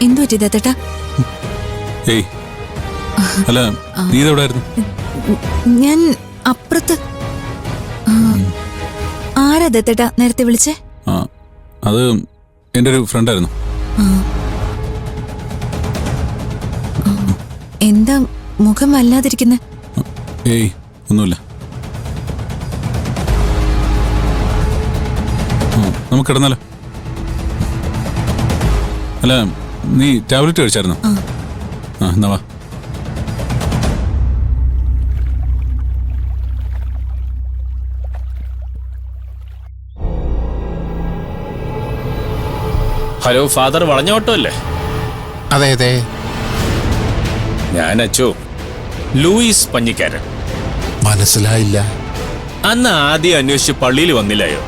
എന്തു പറ്റി ദത്തേട്ടാ? ഏയ് അല്ല, നീ ഇതെവിടായിരുന്നു? ഞാൻ അപ്പുറത്ത്. ആരാ ദത്തേട്ടാ നേരത്തെ വിളിച്ചേ? അത് എൻ്റെ ഒരു ഫ്രണ്ടായിരുന്നു. എന്താ മുഖം വല്ലാതിരിക്കുന്നെ? ഏയ് ഒന്നുമില്ല. നമുക്ക് കിടന്നാലോ? അല്ല, നീ ടാബ്ലറ്റ് കഴിച്ചായിരുന്നോ? എന്നാ വാ. ഹലോ ഫാദർ, വളഞ്ഞോട്ടോ അല്ലേ? അതെ അതെ, ഞാൻ അച്ചോ, ലൂയിസ് പഞ്ഞിക്കാരൻ. മനസ്സിലായില്ല. അന്ന് ആദ്യം അന്വേഷിച്ച് പള്ളിയിൽ വന്നില്ലായോ?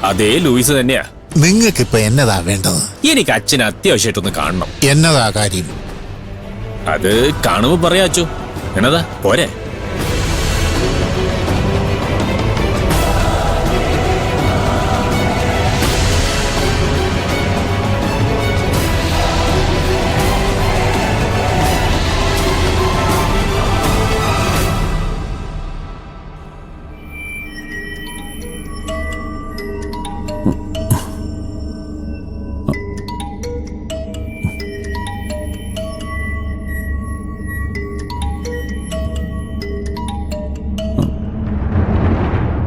അതേ ലൂയിസ് തന്നെയാ. നിങ്ങൾക്കിപ്പോ എന്നതാ വേണ്ടത്? എനിക്ക് അച്ഛനെ അത്യാവശ്യമായിട്ടൊന്ന് കാണണം. എന്നതാ കാര്യം? അത് കാണുമ്പോ പറയാ അച്ചോ. എന്നതാ പോരെ?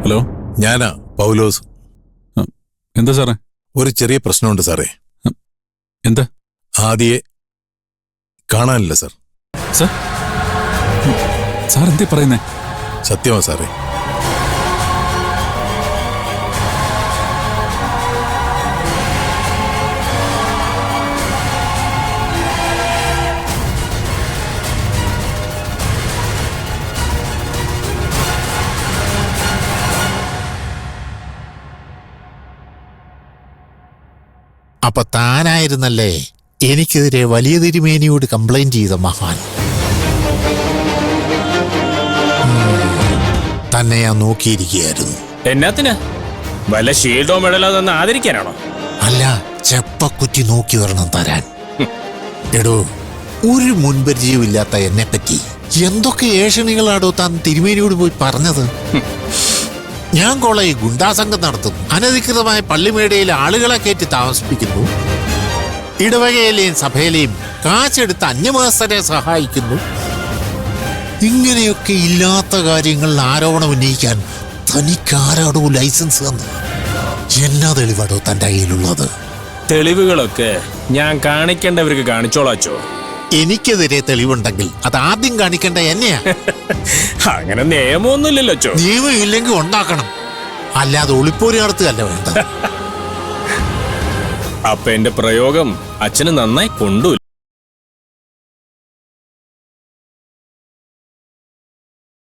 ഹലോ, ഞാനാ പൗലോസ്. എന്താ സാറേ? ഒരു ചെറിയ പ്രശ്നമുണ്ട് സാറേ. എന്താ? ആദിയെ കാണാനില്ല സാർ. സാർ എന്തേ പറയുന്നേ? സത്യമാ സാറേ. അപ്പൊ താനായിരുന്നല്ലേ എനിക്കെതിരെ വലിയ തിരുമേനിയോട് കംപ്ലൈന്റ് ചെയ്ത മഹാൻ? തന്നെ ഞാൻ നോക്കിയിരിക്കുകയായിരുന്നു. എന്നാത്തിനാ? വല്ല ഷീൽഡോ മെഡലോ തന്നെ ആദരിക്കാനാണോ? അല്ല, ചെപ്പക്കുറ്റി നോക്കി വരണം തരാൻ. എടോ, ഒരു മുൻപരിചയമില്ലാത്ത എന്നെ പറ്റി എന്തൊക്കെ ഏഷണികളാടോ താൻ തിരുമേനിയോട് പോയി പറഞ്ഞത്? ഞാൻ കോളേജ് ഗുണ്ടാസംഘം നടത്തുന്നു, അനധികൃതമായ പള്ളിമേടയിൽ ആളുകളെ കയറ്റി താമസിപ്പിക്കുന്നു, ഇടവകയിലെയും സഭയിലെയും കാശെടുത്ത് അന്യമതസ്ഥരെ സഹായിക്കുന്നു. ഇങ്ങനെയൊക്കെ ഇല്ലാത്ത കാര്യങ്ങളിൽ ആരോപണം ഉന്നയിക്കാൻ തനിക്കാരാടോ ലൈസൻസ് തന്നു? എന്നാ തെളിവാടോ തൻ്റെ കയ്യിലുള്ളത്? തെളിവുകളൊക്കെ ഞാൻ കാണിക്കേണ്ടവർക്ക് കാണിച്ചോളാച്ചോ. എനിക്കെതിരെ തെളിവുണ്ടെങ്കിൽ അത് ആദ്യം കാണിക്കേണ്ട എന്നെയാ. അങ്ങനെ നിയമമൊന്നുമില്ലല്ലോ അച്ചോ. നിയമം ഇല്ലെങ്കിൽ ഉണ്ടാക്കണം, അല്ലാതെ ഒളിപ്പോരി നടത്തുകയല്ല വേണ്ടത്. അപ്പൊ എന്റെ പ്രയോഗം അച്ഛന് നന്നായി കൊണ്ടു.